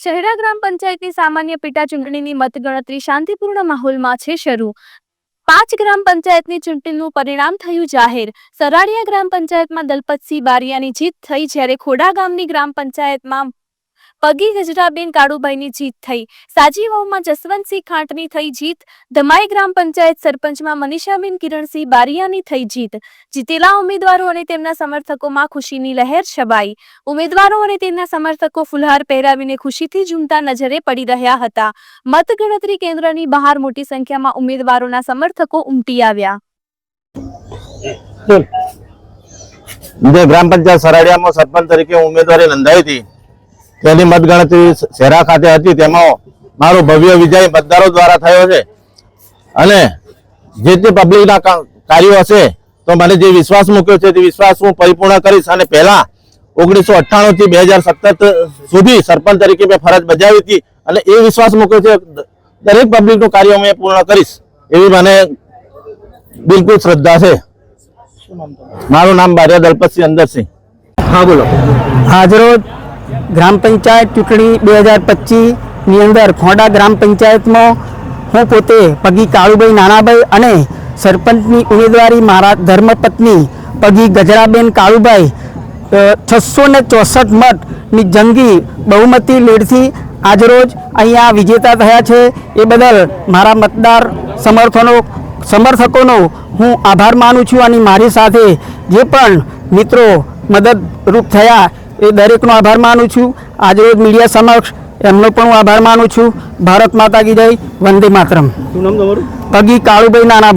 શહેરા ગ્રામ પંચાયતની સામાન્ય પેટા ચૂંટણીની મતગણતરી શાંતિપૂર્ણ માહોલમાં છે શરૂ। 5 ગ્રામ પંચાયતની ચૂંટણીનું પરિણામ થયું જાહેર। સરાડિયા ગ્રામ પંચાયતમાં દલપતસિંહ બારિયાની જીત થઈ, જ્યારે ખોડા ગામની ગ્રામ પંચાયતમાં પગી ગજરાબેન કાળુભાઈની જીત થઈ। સાજીવાવમાં જસવંતસિંહ ખાંટની થઈ જીત। ધમાઈ ગ્રામ પંચાયત સરપંચમાં મનીષાબેન કિરણસિંહ બારિયાની થઈ જીત। જીતેલા ઉમેદવારો અને તેમના સમર્થકોમાં ખુશીની લહેર છવાઈ। ઉમેદવારો અને તેમના સમર્થકો ફુલહાર પહેરાવીને ખુશીથી ઝૂમતા નજરે પડી રહ્યા હતા। મતગણતરી કેન્દ્રની બહાર મોટી સંખ્યામાં ઉમેદવારોના સમર્થકો ઉમટી આવ્યા। ગ્રામ પંચાયત સરાડિયામાં સરપંચ તરીકે ઉમેદવારી નોંધાઈ હતી, તેની મતગણતરી શહેરા ખાતે હતી। તેમાં મારો ભવ્ય વિજય મતદારો દ્વારા થયો છે અને જે તે પબ્લિકના કાર્યો હશે તો મને જે વિશ્વાસ મૂક્યો છે તે વિશ્વાસ હું પરિપૂર્ણ કરીશ। અને પહેલા 1998 થી 2017 સુધી સરપંચ તરીકે મેં ફરજ બજાવી હતી અને એ વિશ્વાસ મૂક્યો છે દરેક પબ્લિકનું કાર્ય મેં પૂર્ણ કરીશ એવી મને બિલકુલ શ્રદ્ધા છે। મારું નામ બારિયા દલપતસિંહ અંદરસિંહ। हाँ बोलो। આજરોજ ગ્રામ પંચાયત ચૂંટણી 2025 ની અંદર ખોડા ગ્રામ પંચાયતમાં હું પોતે પગી કાળુભાઈ નાનાભાઈ અને સરપંચની ઉમેદવારી મારા ધર્મપત્ની પગી ગજરાબેન કાળુભાઈ 664 મતની જંગી બહુમતી લીડથી આજરોજ અહીંયા વિજેતા થયા છે। એ બદલ મારા મતદાર સમર્થકોનો હું આભાર માનું છું અને મારી સાથે જે પણ મિત્રો મદદરૂપ થયા એ દરેકનો આભાર માનું છું। આજરોજ મીડિયા સમક્ષ એમનો પણ હું આભાર માનું છું। ભારત માતા કી જય, વંદે માતરમ। શું નામ તમારું? પગી કાળુભાઈ નાનાભાઈ।